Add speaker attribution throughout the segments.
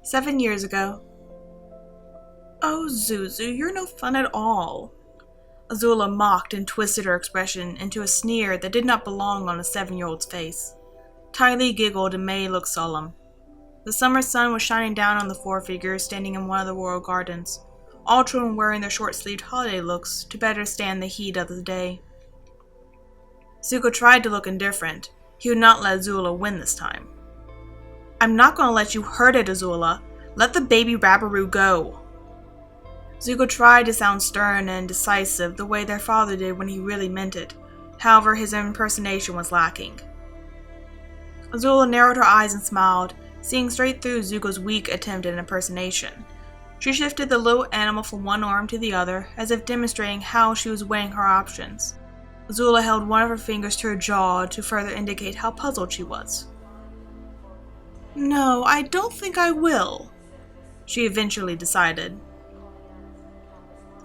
Speaker 1: 7 years ago. Oh, Zuzu, you're no fun at all. Azula mocked and twisted her expression into a sneer that did not belong on a 7-year-old's face. Ty Lee giggled and May looked solemn. The summer sun was shining down on the four figures standing in one of the royal gardens, all children wearing their short-sleeved holiday looks to better stand the heat of the day. Zuko tried to look indifferent. He would not let Azula win this time. I'm not going to let you hurt it, Azula. Let the baby Rabaroo go. Zuko tried to sound stern and decisive the way their father did when he really meant it. However, his impersonation was lacking. Azula narrowed her eyes and smiled, seeing straight through Zuko's weak attempt at impersonation. She shifted the little animal from one arm to the other, as if demonstrating how she was weighing her options. Azula held one of her fingers to her jaw to further indicate how puzzled she was. No, I don't think I will, she eventually decided.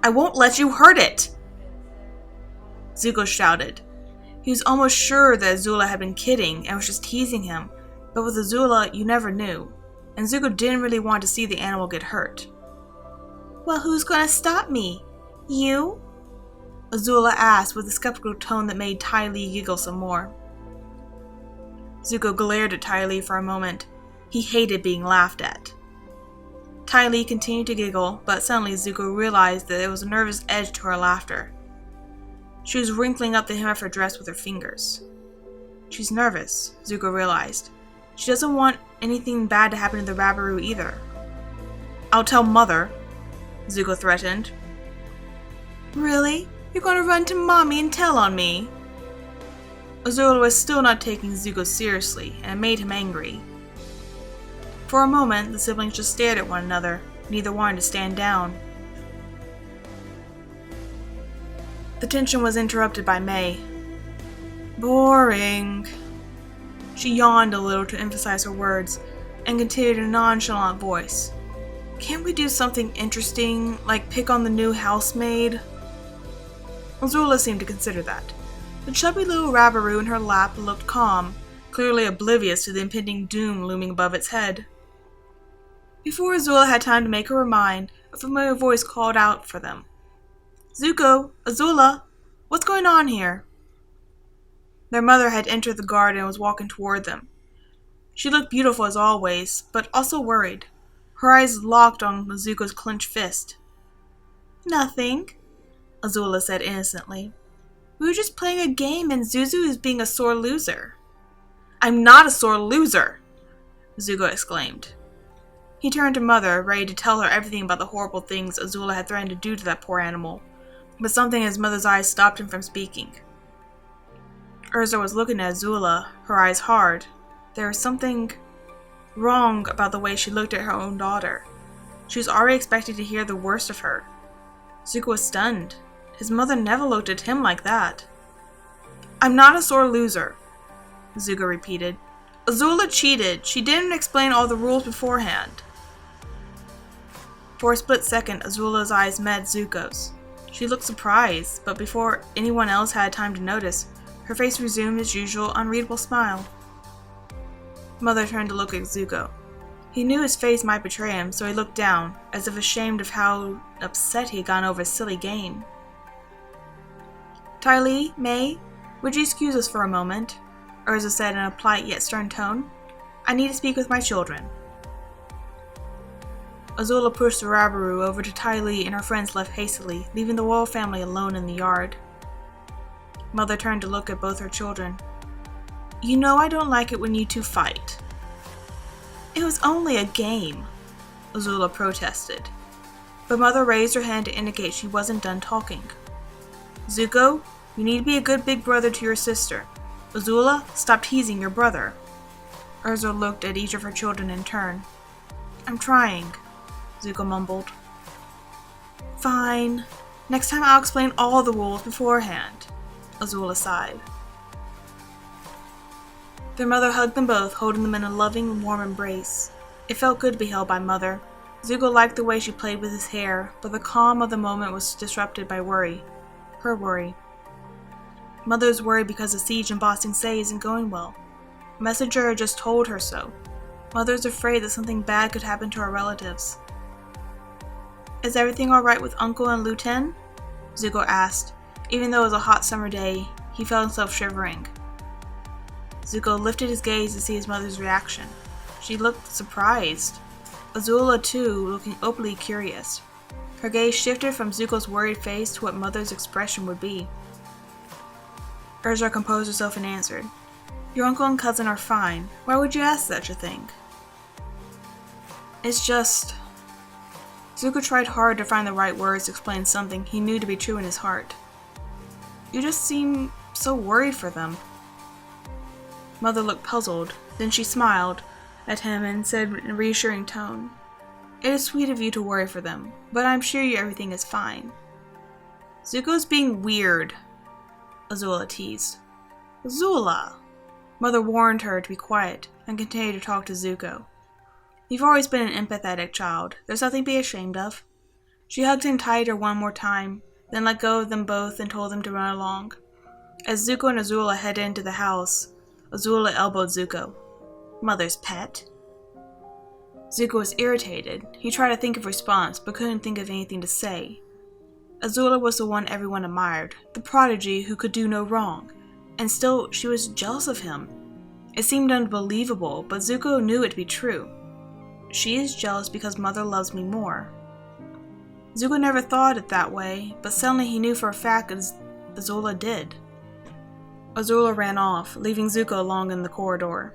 Speaker 1: I won't let you hurt it! Zuko shouted. He was almost sure that Azula had been kidding and was just teasing him, but with Azula, you never knew, and Zuko didn't really want to see the animal get hurt. Well, who's going to stop me? You? Azula asked with a skeptical tone that made Ty Lee giggle some more. Zuko glared at Ty Lee for a moment. He hated being laughed at. Ty Lee continued to giggle, but suddenly Zuko realized that there was a nervous edge to her laughter. She was wrinkling up the hem of her dress with her fingers. She's nervous, Zuko realized. She doesn't want anything bad to happen to the Rabaroo either. I'll tell Mother, Zuko threatened. Really? You're going to run to Mommy and tell on me? Azula was still not taking Zuko seriously, and it made him angry. For a moment, the siblings just stared at one another, neither wanting to stand down. The tension was interrupted by May. Boring. She yawned a little to emphasize her words, and continued in a nonchalant voice. Can't we do something interesting, like pick on the new housemaid? Azula seemed to consider that. The chubby little Rabaroo in her lap looked calm, clearly oblivious to the impending doom looming above its head. Before Azula had time to make her mind, a familiar voice called out for them. Zuko! Azula! What's going on here? Their mother had entered the garden and was walking toward them. She looked beautiful as always, but also worried. Her eyes locked on Zuko's clenched fist. Nothing, Azula said innocently. We were just playing a game and Zuzu is being a sore loser. I'm not a sore loser, Zuko exclaimed. He turned to Mother, ready to tell her everything about the horrible things Azula had threatened to do to that poor animal, but something in his mother's eyes stopped him from speaking. Ursa was looking at Azula, her eyes hard. There was something wrong about the way she looked at her own daughter. She was already expected to hear the worst of her. Zuko was stunned. His mother never looked at him like that. I'm not a sore loser, Zuko repeated. Azula cheated. She didn't explain all the rules beforehand. For a split second, Azula's eyes met Zuko's. She looked surprised, but before anyone else had time to notice, her face resumed its usual unreadable smile. Mother turned to look at Zuko. He knew his face might betray him, so he looked down, as if ashamed of how upset he had gone over his silly game. Ty Lee, May, would you excuse us for a moment? Ursa said in a polite yet stern tone. I need to speak with my children. Azula pushed the Rabaroo over to Ty Lee and her friends left hastily, leaving the royal family alone in the yard. Mother turned to look at both her children. You know I don't like it when you two fight. It was only a game, Azula protested. But Mother raised her hand to indicate she wasn't done talking. Zuko, you need to be a good big brother to your sister. Azula, stop teasing your brother. Ursa looked at each of her children in turn. I'm trying, Zuko mumbled. Fine. Next time I'll explain all the rules beforehand, Azula sighed. Their mother hugged them both, holding them in a loving, warm embrace. It felt good to be held by Mother. Zuko liked the way she played with his hair, but the calm of the moment was disrupted by worry. Her worry. Mother's worried because the siege in Ba Sing Se isn't going well. A messenger had just told her so. Mother's afraid that something bad could happen to our relatives. Is everything alright with Uncle and Luten? Zuko asked. Even though it was a hot summer day, he felt himself shivering. Zuko lifted his gaze to see his mother's reaction. She looked surprised. Azula, too, looking openly curious. Her gaze shifted from Zuko's worried face to what Mother's expression would be. Ursa composed herself and answered, "Your uncle and cousin are fine. Why would you ask such a thing?" It's just... Zuko tried hard to find the right words to explain something he knew to be true in his heart. You just seem so worried for them. Mother looked puzzled, then she smiled at him and said in a reassuring tone, "It is sweet of you to worry for them, but I'm sure everything is fine." "Zuko's being weird," Azula teased. "Azula!" Mother warned her to be quiet and continue to talk to Zuko. "You've always been an empathetic child. There's nothing to be ashamed of." She hugged him tighter one more time, then let go of them both and told them to run along. As Zuko and Azula headed into the house, Azula elbowed Zuko. "Mother's pet." Zuko was irritated. He tried to think of a response, but couldn't think of anything to say. Azula was the one everyone admired, the prodigy who could do no wrong, and still she was jealous of him. It seemed unbelievable, but Zuko knew it to be true. She is jealous because Mother loves me more. Zuko never thought it that way, but suddenly he knew for a fact Azula did. Azula ran off, leaving Zuko alone in the corridor.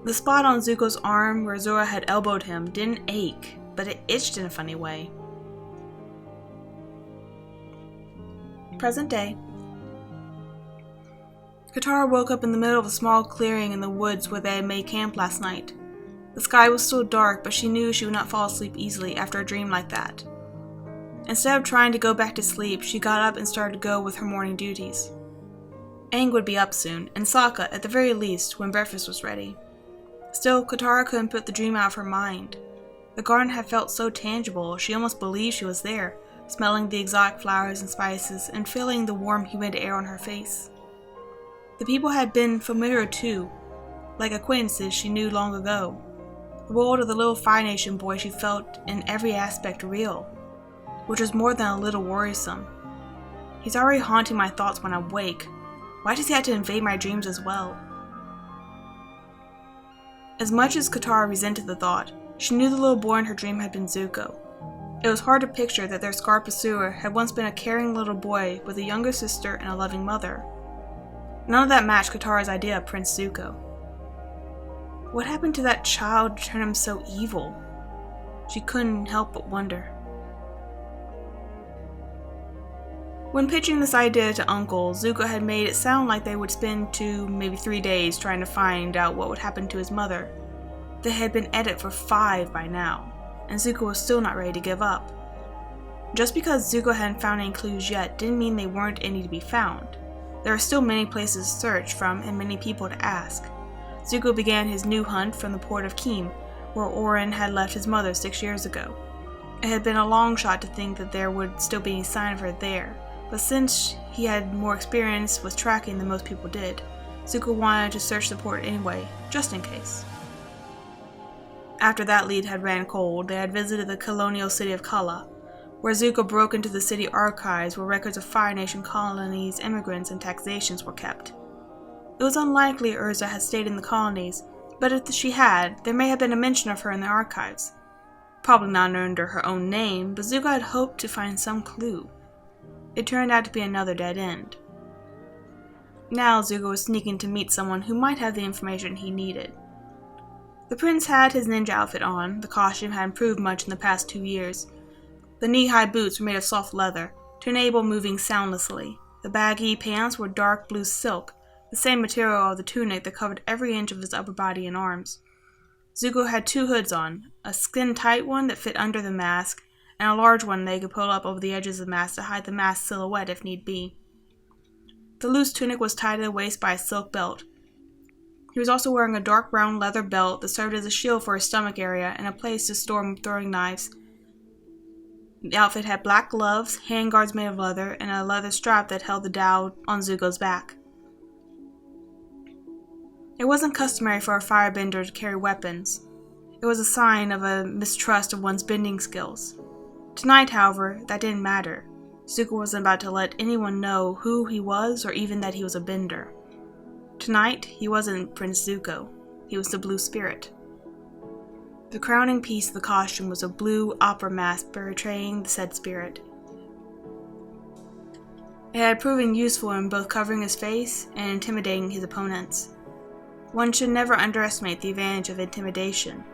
Speaker 1: The spot on Zuko's arm where Azula had elbowed him didn't ache, but it itched in a funny way. Present day. Katara woke up in the middle of a small clearing in the woods where they had made camp last night. The sky was still dark, but she knew she would not fall asleep easily after a dream like that. Instead of trying to go back to sleep, she got up and started to go with her morning duties. Aang would be up soon, and Sokka, at the very least, when breakfast was ready. Still, Katara couldn't put the dream out of her mind. The garden had felt so tangible, she almost believed she was there, smelling the exotic flowers and spices, and feeling the warm, humid air on her face. The people had been familiar too, like acquaintances she knew long ago. The world of the little Fire Nation boy she felt in every aspect real, which was more than a little worrisome. He's already haunting my thoughts when I wake. Why does he have to invade my dreams as well? As much as Katara resented the thought, she knew the little boy in her dream had been Zuko. It was hard to picture that their scarred pursuer had once been a caring little boy with a younger sister and a loving mother. None of that matched Katara's idea of Prince Zuko. What happened to that child to turn him so evil? She couldn't help but wonder. When pitching this idea to Uncle, Zuko had made it sound like they would spend 2, maybe 3 days trying to find out what would happen to his mother. They had been at it for 5 by now, and Zuko was still not ready to give up. Just because Zuko hadn't found any clues yet didn't mean there weren't any to be found. There are still many places to search from and many people to ask. Zuko began his new hunt from the port of Keem, where Orin had left his mother 6 years ago. It had been a long shot to think that there would still be any sign of her there, but since he had more experience with tracking than most people did, Zuko wanted to search the port anyway, just in case. After that lead had ran cold, they had visited the colonial city of Kala, where Zuko broke into the city archives where records of Fire Nation colonies, immigrants, and taxations were kept. It was unlikely Ursa had stayed in the colonies, but if she had, there may have been a mention of her in the archives. Probably not under her own name, but Zuko had hoped to find some clue. It turned out to be another dead end. Now Zuko was sneaking to meet someone who might have the information he needed. The prince had his ninja outfit on. The costume had improved much in the past 2 years. The knee-high boots were made of soft leather, to enable moving soundlessly. The baggy pants were dark blue silk, the same material of the tunic that covered every inch of his upper body and arms. Zuko had 2 hoods on, a skin-tight one that fit under the mask, and a large one they could pull up over the edges of the mask to hide the mask's silhouette if need be. The loose tunic was tied at the waist by a silk belt. He was also wearing a dark brown leather belt that served as a shield for his stomach area and a place to store throwing knives. The outfit had black gloves, handguards made of leather, and a leather strap that held the dowel on Zuko's back. It wasn't customary for a firebender to carry weapons. It was a sign of a mistrust of one's bending skills. Tonight, however, that didn't matter. Zuko wasn't about to let anyone know who he was or even that he was a bender. Tonight, he wasn't Prince Zuko. He was the Blue Spirit. The crowning piece of the costume was a blue opera mask portraying the said spirit. It had proven useful in both covering his face and intimidating his opponents. One should never underestimate the advantage of intimidation.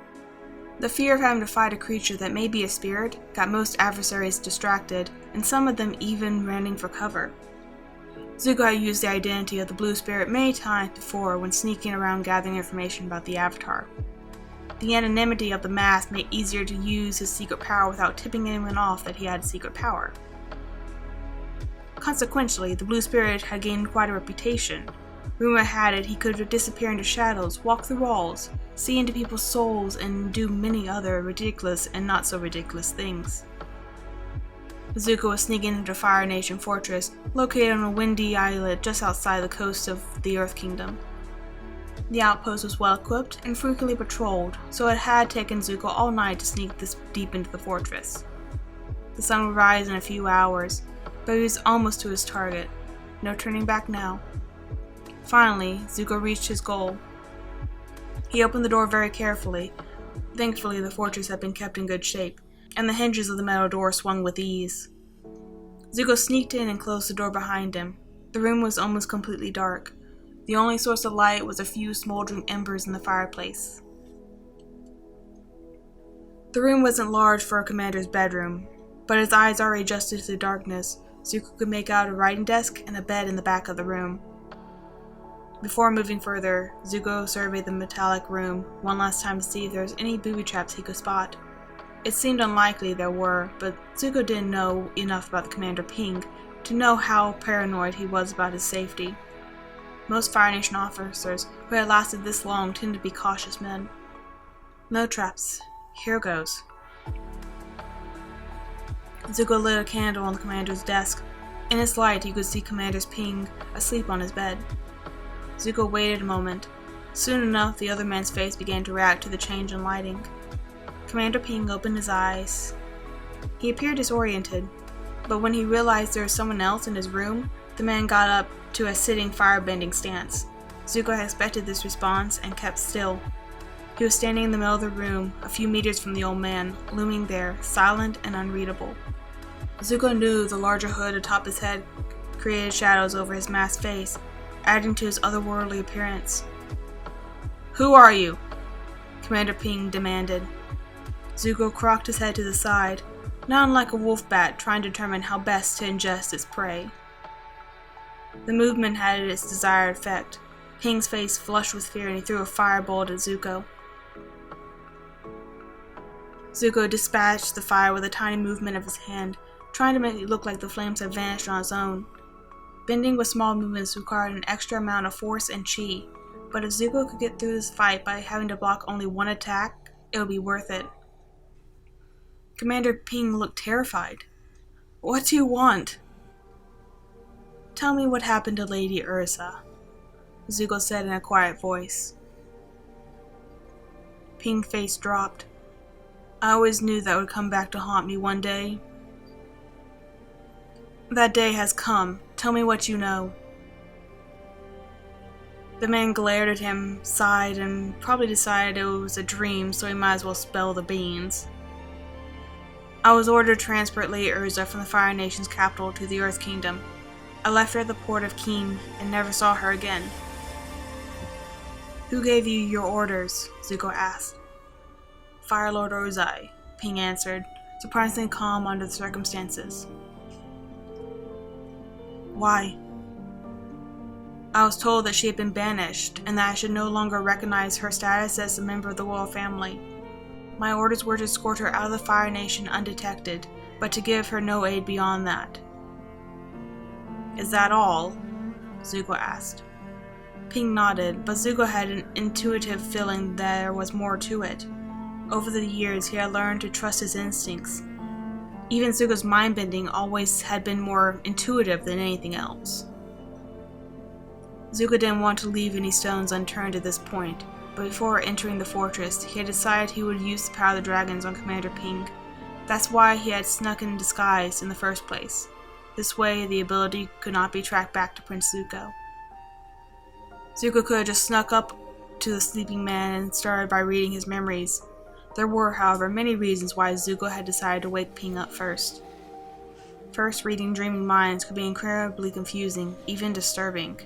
Speaker 1: The fear of having to fight a creature that may be a spirit got most adversaries distracted, and some of them even running for cover. Zuko had used the identity of the Blue Spirit many times before when sneaking around gathering information about the Avatar. The anonymity of the mask made it easier to use his secret power without tipping anyone off that he had a secret power. Consequently, the Blue Spirit had gained quite a reputation. Rumor had it he could disappear into shadows, walk through walls, see into people's souls, and do many other ridiculous and not so ridiculous things. Zuko was sneaking into Fire Nation Fortress, located on a windy islet just outside the coast of the Earth Kingdom. The outpost was well equipped and frequently patrolled, so it had taken Zuko all night to sneak this deep into the fortress. The sun would rise in a few hours, but he was almost to his target. No turning back now. Finally, Zuko reached his goal. He opened the door very carefully. Thankfully, the fortress had been kept in good shape, and the hinges of the metal door swung with ease. Zuko sneaked in and closed the door behind him. The room was almost completely dark. The only source of light was a few smoldering embers in the fireplace. The room wasn't large for a commander's bedroom, but his eyes already adjusted to the darkness. Zuko could make out a writing desk and a bed in the back of the room. Before moving further, Zuko surveyed the metallic room one last time to see if there was any booby traps he could spot. It seemed unlikely there were, but Zuko didn't know enough about the Commander Ping to know how paranoid he was about his safety. Most Fire Nation officers who had lasted this long tended to be cautious men. No traps. Here goes. Zuko lit a candle on the commander's desk. In its light, he could see Commander Ping asleep on his bed. Zuko waited a moment. Soon enough, the other man's face began to react to the change in lighting. Commander Ping opened his eyes. He appeared disoriented, but when he realized there was someone else in his room, the man got up to a sitting firebending stance. Zuko had expected this response and kept still. He was standing in the middle of the room, a few meters from the old man, looming there, silent and unreadable. Zuko knew the larger hood atop his head created shadows over his masked face, adding to his otherworldly appearance. "Who are you?" Commander Ping demanded. Zuko cocked his head to the side, not unlike a wolf bat trying to determine how best to ingest its prey. The movement had its desired effect. Ping's face flushed with fear and he threw a firebolt at Zuko. Zuko dispatched the fire with a tiny movement of his hand, trying to make it look like the flames had vanished on its own. Bending with small movements required an extra amount of force and chi, but if Zuko could get through this fight by having to block only one attack, it would be worth it. Commander Ping looked terrified. "What do you want?" "Tell me what happened to Lady Ursa," Zuko said in a quiet voice. Ping's face dropped. "I always knew that would come back to haunt me one day." "That day has come. Tell me what you know." The man glared at him, sighed, and probably decided it was a dream, so he might as well spill the beans. "I was ordered to transport Lady Ursa from the Fire Nation's capital to the Earth Kingdom. I left her at the port of Keen and never saw her again." "Who gave you your orders?" Zuko asked. "Fire Lord Ozai," Ping answered, surprisingly calm under the circumstances. "Why?" "I was told that she had been banished, and that I should no longer recognize her status as a member of the royal family. My orders were to escort her out of the Fire Nation undetected, but to give her no aid beyond that." "Is that all?" Zuko asked. Ping nodded, but Zuko had an intuitive feeling there was more to it. Over the years, he had learned to trust his instincts. Even Zuko's mind-bending always had been more intuitive than anything else. Zuko didn't want to leave any stones unturned at this point, but before entering the fortress, he had decided he would use the power of the dragons on Commander Ping. That's why he had snuck in disguise in the first place. This way, the ability could not be tracked back to Prince Zuko. Zuko could have just snuck up to the sleeping man and started by reading his memories. There were, however, many reasons why Zuko had decided to wake Ping up first. First, reading dreaming minds could be incredibly confusing, even disturbing.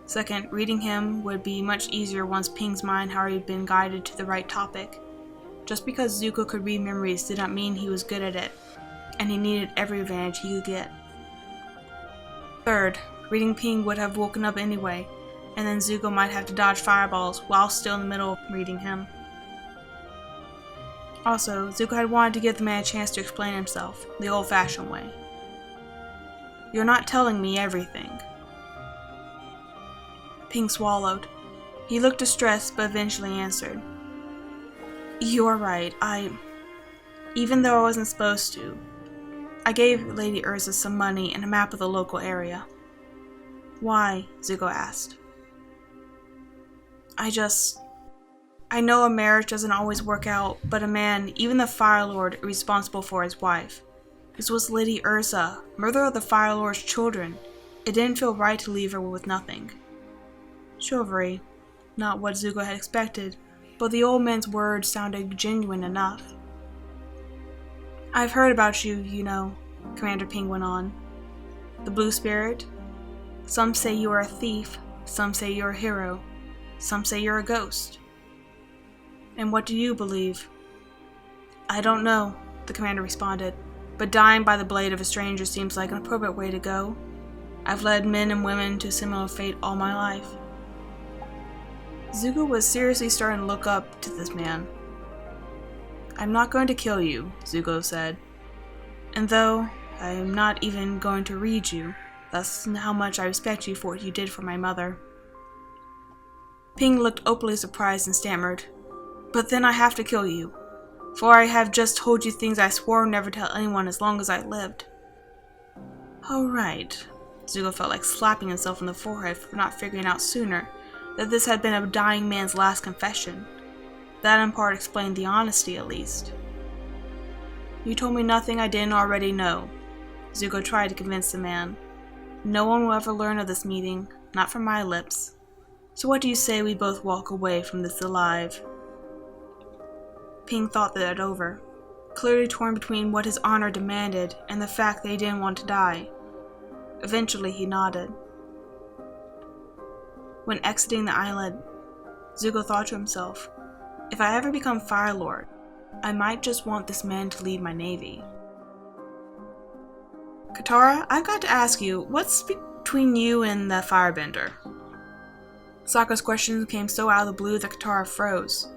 Speaker 1: Second, reading him would be much easier once Ping's mind had already been guided to the right topic. Just because Zuko could read memories did not mean he was good at it, and he needed every advantage he could get. Third, reading Ping would have woken up anyway, and then Zuko might have to dodge fireballs while still in the middle of reading him. Also, Zuko had wanted to give the man a chance to explain himself, the old-fashioned way. "You're not telling me everything." Ping swallowed. He looked distressed, but eventually answered. "You're right, even though I wasn't supposed to, I gave Lady Ursa some money and a map of the local area." "Why?" Zuko asked. I know a marriage doesn't always work out, but a man, even the Fire Lord, is responsible for his wife. This was Lady Ursa, mother of the Fire Lord's children. It didn't feel right to leave her with nothing." Chivalry. Not what Zuko had expected, but the old man's words sounded genuine enough. "I've heard about you, you know," Commander Ping went on. "The Blue Spirit? Some say you are a thief, some say you're a hero, some say you're a ghost. And what do you believe?" "I don't know," the commander responded, "but dying by the blade of a stranger seems like an appropriate way to go. I've led men and women to a similar fate all my life." Zuko was seriously starting to look up to this man. "I'm not going to kill you," Zuko said. "And though I am not even going to read you, that's how much I respect you for what you did for my mother." Ping looked openly surprised and stammered, "But then I have to kill you, for I have just told you things I swore never to tell anyone as long as I lived." "Oh, right." Zuko felt like slapping himself in the forehead for not figuring out sooner that this had been a dying man's last confession. That in part explained the honesty, at least. "You told me nothing I didn't already know," Zuko tried to convince the man. "No one will ever learn of this meeting, not from my lips. So what do you say we both walk away from this alive?" Ping thought that over, clearly torn between what his honor demanded and the fact that he didn't want to die. Eventually he nodded. When exiting the island, Zuko thought to himself, "If I ever become Fire Lord, I might just want this man to lead my navy." "Katara, I've got to ask you, what's between you and the firebender?" Sokka's question came so out of the blue that Katara froze.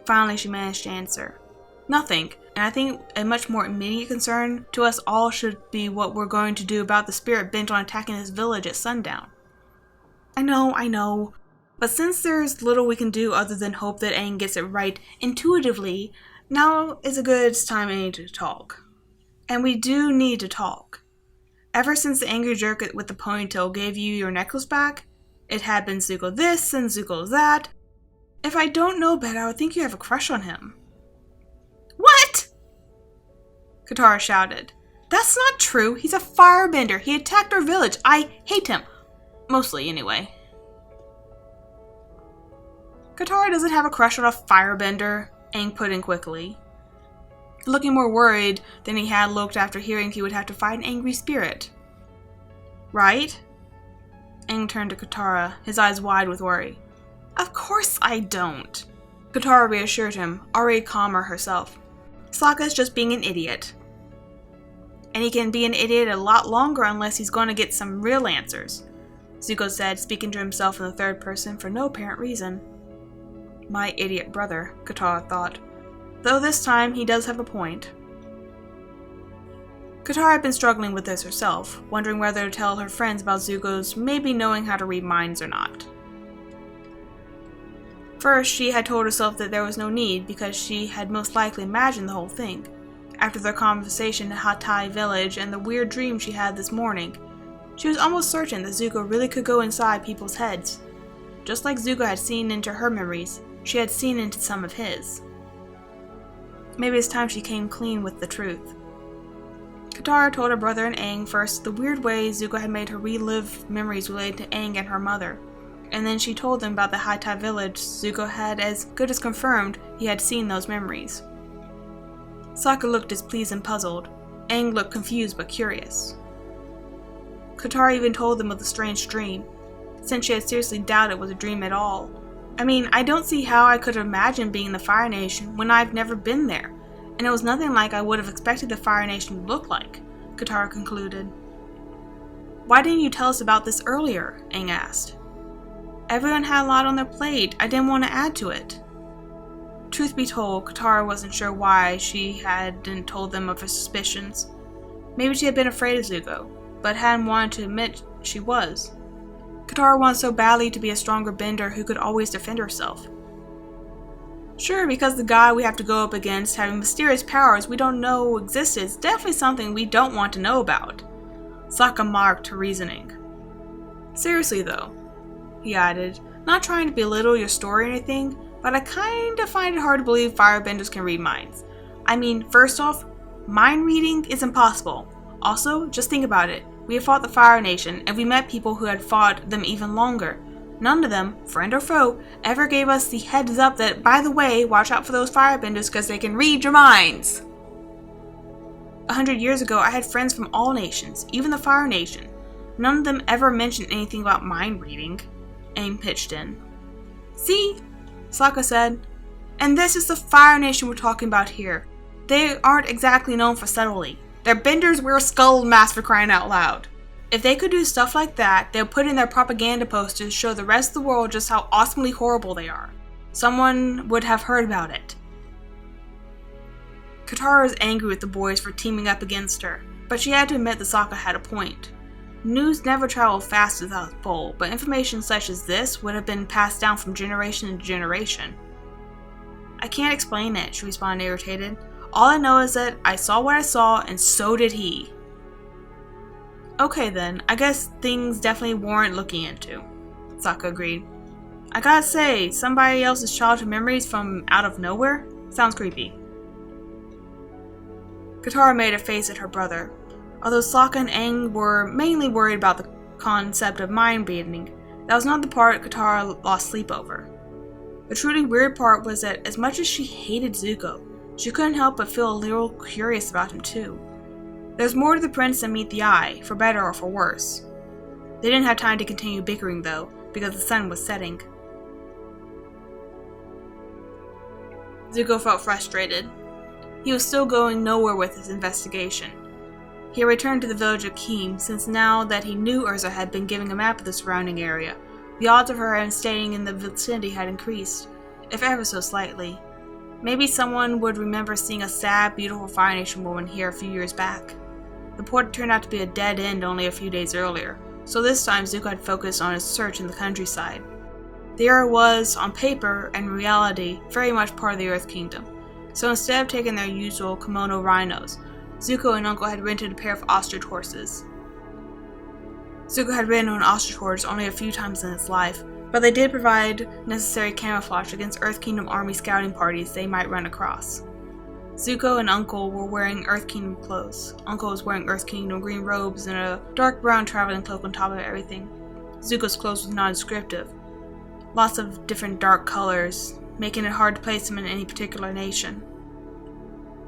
Speaker 1: Finally, she managed to answer. "Nothing, and I think a much more immediate concern to us all should be what we're going to do about the spirit bent on attacking this village at sundown." I know, but since there's little we can do other than hope that Aang gets it right intuitively, now is a good time to talk. And we do need to talk. Ever since the angry jerk with the ponytail gave you your necklace back, it had been Zuko this and Zuko that. If I don't know better, I would think you have a crush on him." "What?" Katara shouted. "That's not true. He's a firebender. He attacked our village. I hate him. Mostly, anyway." "Katara doesn't have a crush on a firebender," Aang put in quickly, looking more worried than he had looked after hearing he would have to fight an angry spirit. "Right?" Aang turned to Katara, his eyes wide with worry. "Of course I don't." Katara reassured him, already calmer herself. "Sokka's just being an idiot. And he can be an idiot a lot longer unless he's going to get some real answers," Zuko said, speaking to himself in the third person for no apparent reason. My idiot brother, Katara thought, though this time he does have a point. Katara had been struggling with this herself, wondering whether to tell her friends about Zuko's maybe knowing how to read minds or not. First, she had told herself that there was no need because she had most likely imagined the whole thing, after their conversation at Hatay village and the weird dream she had this morning. She was almost certain that Zuko really could go inside people's heads. Just like Zuko had seen into her memories, she had seen into some of his. Maybe it's time she came clean with the truth. Katara told her brother and Aang first the weird way Zuko had made her relive memories related to Aang and her mother, and then she told them about the High Tide village. Zuko had as good as confirmed he had seen those memories. Sokka looked displeased and puzzled. Aang looked confused but curious. Katara even told them of the strange dream, since she had seriously doubted it was a dream at all. I mean, I don't see how I could imagine being in the Fire Nation when I've never been there, and it was nothing like I would have expected the Fire Nation to look like, Katara concluded. Why didn't you tell us about this earlier? Aang asked. Everyone had a lot on their plate. I didn't want to add to it. Truth be told, Katara wasn't sure why she hadn't told them of her suspicions. Maybe she had been afraid of Zuko, but hadn't wanted to admit she was. Katara wanted so badly to be a stronger bender who could always defend herself. Sure, because the guy we have to go up against having mysterious powers we don't know existed is definitely something we don't want to know about. Sokka marked her reasoning. Seriously though, he added, not trying to belittle your story or anything, but I kinda find it hard to believe firebenders can read minds. I mean, first off, mind reading is impossible. Also, just think about it. We have fought the Fire Nation, and we met people who had fought them even longer. None of them, friend or foe, ever gave us the heads up that, by the way, watch out for those firebenders because they can read your minds. 100 years ago, I had friends from all nations, even the Fire Nation. None of them ever mentioned anything about mind reading. Aang pitched in. See? Sokka said. And this is the Fire Nation we're talking about here. They aren't exactly known for subtlety. Their benders wear skull masks, for crying out loud. If they could do stuff like that, they would put in their propaganda posters to show the rest of the world just how awesomely horrible they are. Someone would have heard about it. Katara was angry with the boys for teaming up against her, but she had to admit that Sokka had a point. News never traveled fast without its pole, but information such as this would have been passed down from generation to generation. I can't explain it, she responded irritated. All I know is that I saw what I saw, and so did he. Okay then, I guess things definitely warrant looking into, Sokka agreed. I gotta say, somebody else's childhood memories from out of nowhere? Sounds creepy. Katara made a face at her brother. Although Sokka and Aang were mainly worried about the concept of mind reading, that was not the part Katara lost sleep over. The truly weird part was that as much as she hated Zuko, she couldn't help but feel a little curious about him too. There's more to the prince than meet the eye, for better or for worse. They didn't have time to continue bickering though, because the sun was setting. Zuko felt frustrated. He was still going nowhere with his investigation. He returned to the village of Keem, since now that he knew Ursa had been giving a map of the surrounding area, the odds of her staying in the vicinity had increased, if ever so slightly. Maybe someone would remember seeing a sad, beautiful Fire Nation woman here a few years back. The port turned out to be a dead end only a few days earlier, so this time Zuko had focused on his search in the countryside. The area was, on paper and reality, very much part of the Earth Kingdom, so instead of taking their usual kimono rhinos, Zuko and Uncle had rented a pair of ostrich horses. Zuko had ridden on ostrich horses only a few times in his life, but they did provide necessary camouflage against Earth Kingdom army scouting parties they might run across. Zuko and Uncle were wearing Earth Kingdom clothes. Uncle was wearing Earth Kingdom green robes and a dark brown traveling cloak on top of everything. Zuko's clothes was non-descriptive. Lots of different dark colors, making it hard to place him in any particular nation.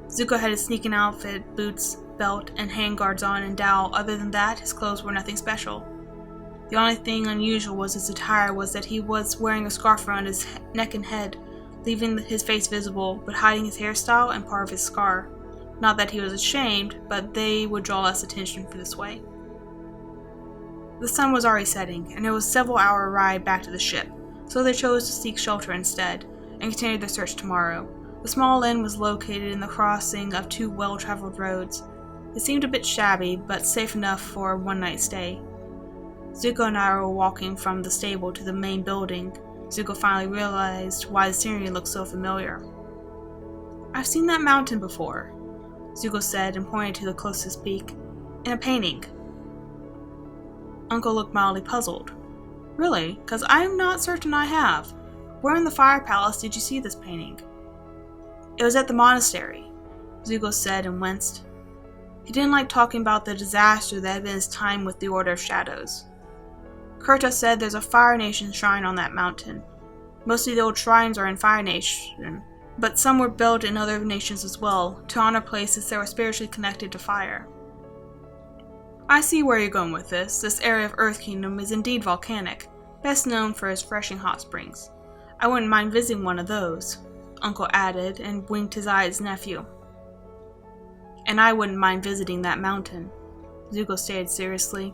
Speaker 1: Zuko had his sneaking outfit, boots, belt, and handguards on, and Dao. Other than that, his clothes were nothing special. The only thing unusual was his attire was that he was wearing a scarf around his neck and head, leaving his face visible, but hiding his hairstyle and part of his scar. Not that he was ashamed, but they would draw less attention for this way. The sun was already setting, and it was a several-hour ride back to the ship, so they chose to seek shelter instead, and continued their search tomorrow. The small inn was located in the crossing of two well-traveled roads. It seemed a bit shabby, but safe enough for a one-night stay. Zuko and I were walking from the stable to the main building. Zuko finally realized why the scenery looked so familiar. I've seen that mountain before, Zuko said and pointed to the closest peak. In a painting. Uncle looked mildly puzzled. Really? 'Cause I'm not certain I have. Where in the Fire Palace did you see this painting? It was at the monastery, Zuko said and winced. He didn't like talking about the disaster that had been his time with the Order of Shadows. Kurta said there's a Fire Nation shrine on that mountain. Most of the old shrines are in Fire Nation, but some were built in other nations as well, to honor places that were spiritually connected to fire. I see where you're going with this. This area of Earth Kingdom is indeed volcanic, best known for its refreshing hot springs. I wouldn't mind visiting one of those, Uncle added and winked his eye at his nephew. And I wouldn't mind visiting that mountain, Zuko stated seriously.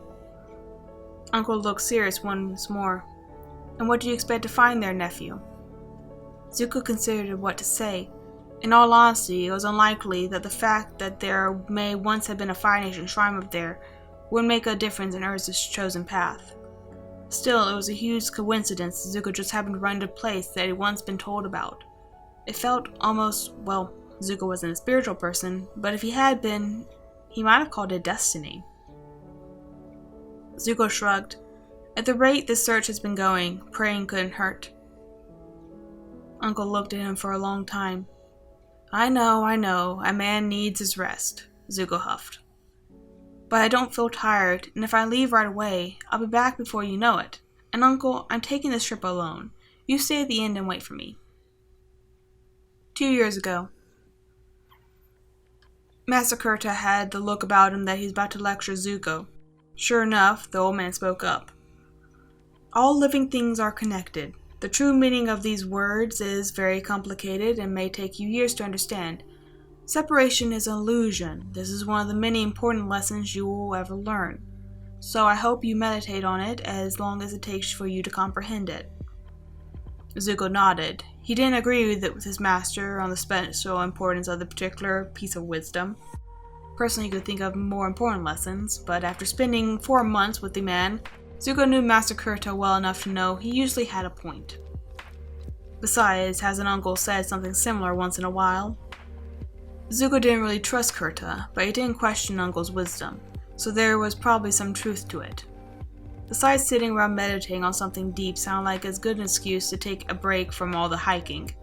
Speaker 1: Uncle looked serious once more. And what do you expect to find there, nephew? Zuko considered what to say. In all honesty, it was unlikely that the fact that there may once have been a Fire Nation shrine up there would make a difference in Ursa's chosen path. Still, it was a huge coincidence Zuko just happened to run into a place that he'd once been told about. It felt almost, well, Zuko wasn't a spiritual person, but if he had been, he might have called it destiny. Zuko shrugged. At the rate this search has been going, praying couldn't hurt. Uncle looked at him for a long time. I know, a man needs his rest, Zuko huffed. But I don't feel tired, and if I leave right away, I'll be back before you know it. And Uncle, I'm taking this trip alone. You stay at the inn and wait for me. 2 years ago. Master Kurta had the look about him that he's about to lecture Zuko. Sure enough, the old man spoke up. All living things are connected. The true meaning of these words is very complicated and may take you years to understand. Separation is an illusion. This is one of the many important lessons you will ever learn. So I hope you meditate on it as long as it takes for you to comprehend it. Zuko nodded. He didn't agree with his master on the special importance of the particular piece of wisdom. Personally, he could think of more important lessons, but after spending 4 months with the man, Zuko knew Master Kurta well enough to know he usually had a point. Besides, hasn't Uncle said something similar once in a while? Zuko didn't really trust Kurta, but he didn't question Uncle's wisdom, so there was probably some truth to it. Besides, sitting around meditating on something deep sounded like as good an excuse to take a break from all the hiking.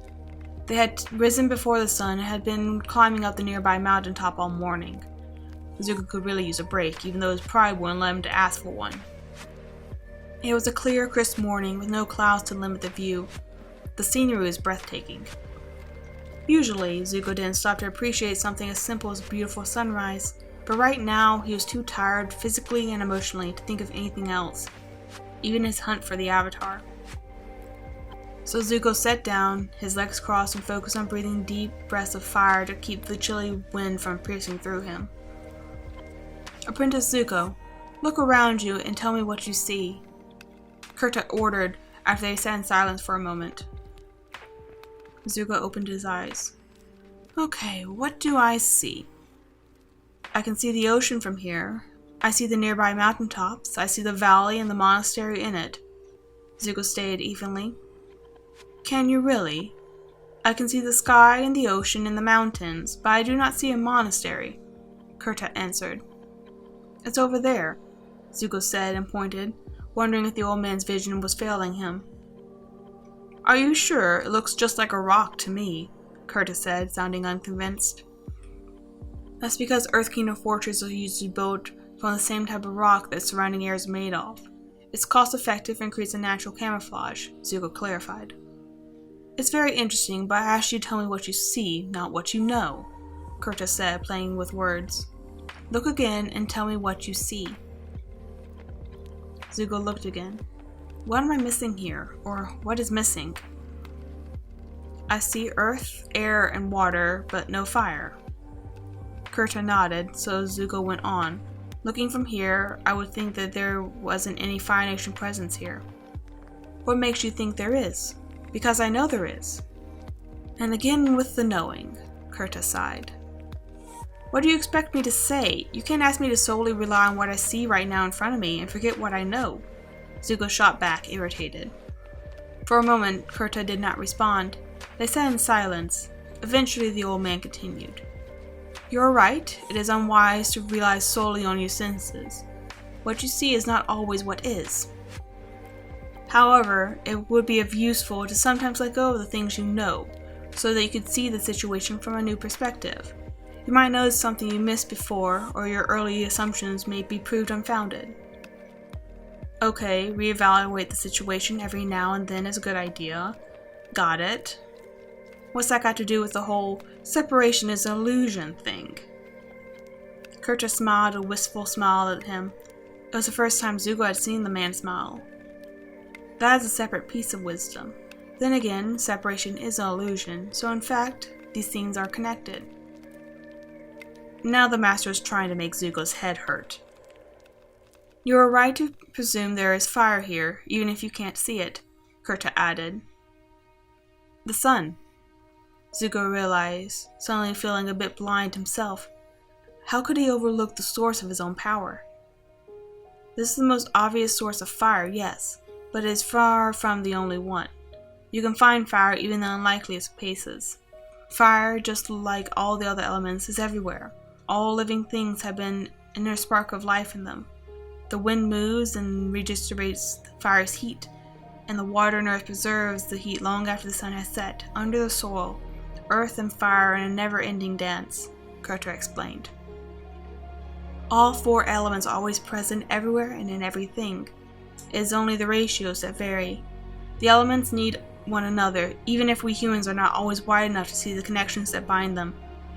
Speaker 1: They had risen before the sun and had been climbing up the nearby mountaintop all morning. Zuko could really use a break, even though his pride wouldn't let him to ask for one. It was a clear, crisp morning with no clouds to limit the view. The scenery was breathtaking. Usually, Zuko didn't stop to appreciate something as simple as a beautiful sunrise, but right now he was too tired physically and emotionally to think of anything else, even his hunt for the Avatar. So Zuko sat down, his legs crossed, and focused on breathing deep breaths of fire to keep the chilly wind from piercing through him. Apprentice Zuko, look around you and tell me what you see, Kurta ordered after they sat in silence for a moment. Zuko opened his eyes. Okay, what do I see? I can see the ocean from here. I see the nearby mountaintops. I see the valley and the monastery in it, Zuko stated evenly. Can you really? I can see the sky and the ocean and the mountains, but I do not see a monastery, Kurta answered. It's over there, Zuko said and pointed, wondering if the old man's vision was failing him. Are you sure? It looks just like a rock to me, Kurta said, sounding unconvinced. That's because Earth Kingdom fortresses are usually built from the same type of rock that surrounding air is made of. It's cost-effective and creates a natural camouflage, Zuko clarified. It's very interesting, but I asked you to tell me what you see, not what you know, Kurta said, playing with words. Look again and tell me what you see. Zuko looked again. What am I missing here? Or what is missing? I see earth, air, and water, but no fire. Kurta nodded, so Zuko went on. Looking from here, I would think that there wasn't any Fire Nation presence here. What makes you think there is? Because I know there is. And again with the knowing, Kurta sighed. What do you expect me to say? You can't ask me to solely rely on what I see right now in front of me and forget what I know. Zuko shot back, irritated. For a moment, Kurta did not respond. They sat in silence. Eventually, the old man continued. You're right. It is unwise to rely solely on your senses. What you see is not always what is. However, it would be of useful to sometimes let go of the things you know, so that you could see the situation from a new perspective. You might notice something you missed before, or your early assumptions may be proved unfounded. Okay, reevaluate the situation every now and then is a good idea. Got it. What's that got to do with the whole separation is an illusion thing? Kurta smiled a wistful smile at him. It was the first time Zuko had seen the man smile. That is a separate piece of wisdom. Then again, separation is an illusion, so in fact, these things are connected. Now the master is trying to make Zuko's head hurt. You are right to presume there is fire here, even if you can't see it, Kurta added. The sun, Zuko realized, suddenly feeling a bit blind himself. How could he overlook the source of his own power? This is the most obvious source of fire, yes, but it is far from the only one. You can find fire even in the unlikeliest places. Fire, just like all the other elements, is everywhere. All living things have an inner spark of life in them. The wind moves and redistributes the fire's heat, and the water and earth preserves the heat long after the sun has set. Under the soil, earth and fire are in a never-ending dance, Kurta explained. All four elements are always present everywhere and in everything. It is only the ratios that vary. The elements need one another, even if we humans are not always wide enough to see the connections that bind them,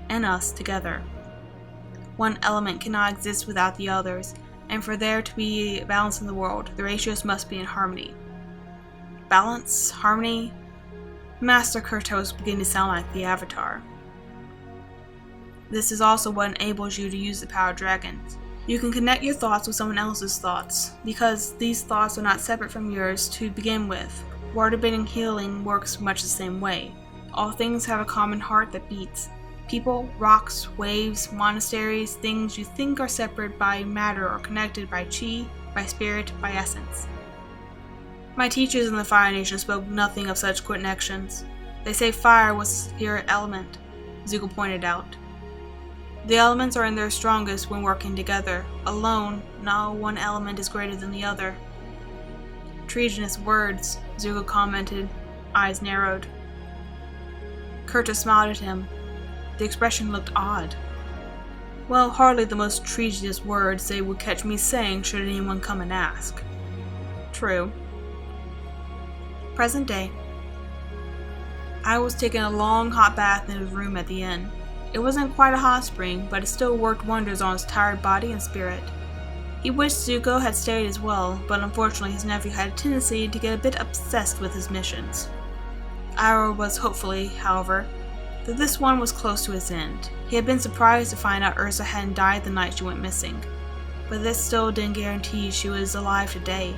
Speaker 1: and us, together. One element cannot exist without the others, and for there to be balance in the world, the ratios must be in harmony. Balance? Harmony? Master Kurta was beginning to sound like the Avatar. This is also what enables you to use the power of dragons. You can connect your thoughts with someone else's thoughts, because these thoughts are not separate from yours to begin with. Water-bending healing works much the same way. All things have a common heart that beats. People, rocks, waves, monasteries, things you think are separate by matter are connected by chi, by spirit, by essence. My teachers in the Fire Nation spoke nothing of such connections. They say fire was a spirit element, Zuko pointed out. The elements are in their strongest when working together. Alone, no one element is greater than the other. Treasonous words, Zuko commented, eyes narrowed. Kurta smiled at him. The expression looked odd. Well, hardly the most treasonous words they would catch me saying should anyone come and ask. True. Present day. I was taking a long hot bath in his room at the inn. It wasn't quite a hot spring, but it still worked wonders on his tired body and spirit. He wished Zuko had stayed as well, but unfortunately his nephew had a tendency to get a bit obsessed with his missions. Iroh was hopefully, however, that this one was close to his end. He had been surprised to find out Ursa hadn't died the night she went missing, but this still didn't guarantee she was alive today.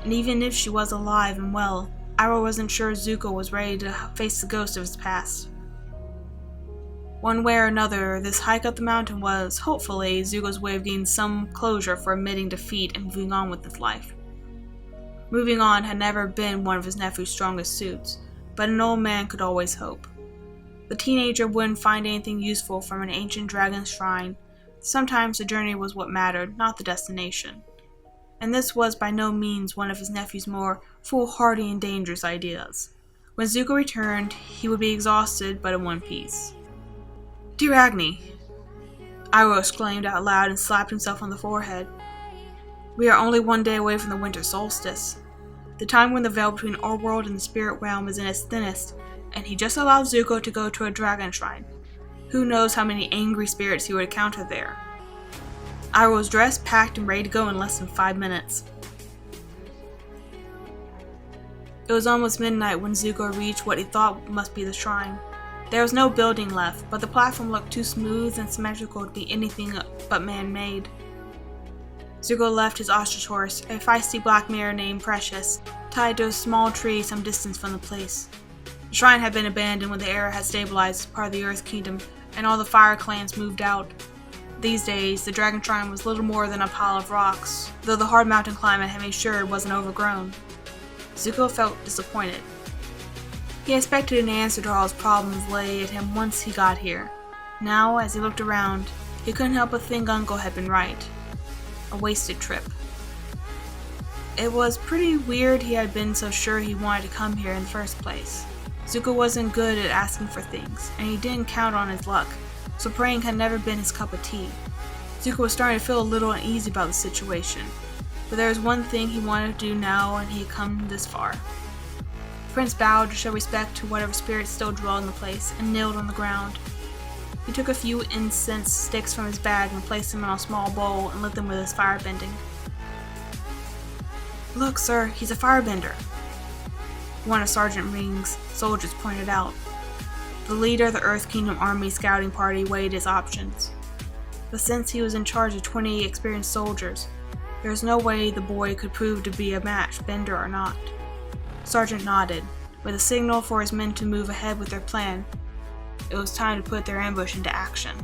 Speaker 1: And even if she was alive and well, Iroh wasn't sure Zuko was ready to face the ghost of his past. One way or another, this hike up the mountain was, hopefully, Zuko's way of getting some closure for admitting defeat and moving on with his life. Moving on had never been one of his nephew's strongest suits, but an old man could always hope. The teenager wouldn't find anything useful from an ancient dragon shrine. Sometimes the journey was what mattered, not the destination. And this was by no means one of his nephew's more foolhardy and dangerous ideas. When Zuko returned, he would be exhausted but in one piece. Dear Agni, Iroh exclaimed out loud and slapped himself on the forehead. We are only one day away from the winter solstice, the time when the veil between our world and the spirit realm is in its thinnest, and he just allowed Zuko to go to a dragon shrine. Who knows how many angry spirits he would encounter there. Iroh was dressed, packed, and ready to go in less than 5 minutes. It was almost midnight when Zuko reached what he thought must be the shrine. There was no building left, but the platform looked too smooth and symmetrical to be anything but man-made. Zuko left his ostrich horse, a feisty black mare named Precious, tied to a small tree some distance from the place. The shrine had been abandoned when the era had stabilized as part of the Earth Kingdom, and all the fire clans moved out. These days, the dragon shrine was little more than a pile of rocks, though the hard mountain climate had made sure it wasn't overgrown. Zuko felt disappointed. He expected an answer to all his problems lay at him once he got here. Now, as he looked around, he couldn't help but think Uncle had been right. A wasted trip. It was pretty weird he had been so sure he wanted to come here in the first place. Zuko wasn't good at asking for things, and he didn't count on his luck, so praying had never been his cup of tea. Zuko was starting to feel a little uneasy about the situation, but there was one thing he wanted to do now, and he had come this far. The prince bowed to show respect to whatever spirits still dwelled in the place, and kneeled on the ground. He took a few incense sticks from his bag and placed them in a small bowl and lit them with his firebending. "Look, sir, he's a firebender," one of Sergeant Ring's soldiers pointed out. The leader of the Earth Kingdom Army scouting party weighed his options. But since he was in charge of 20 experienced soldiers, there was no way the boy could prove to be a match, bender or not. Sergeant nodded, with a signal for his men to move ahead with their plan. It was time to put their ambush into action.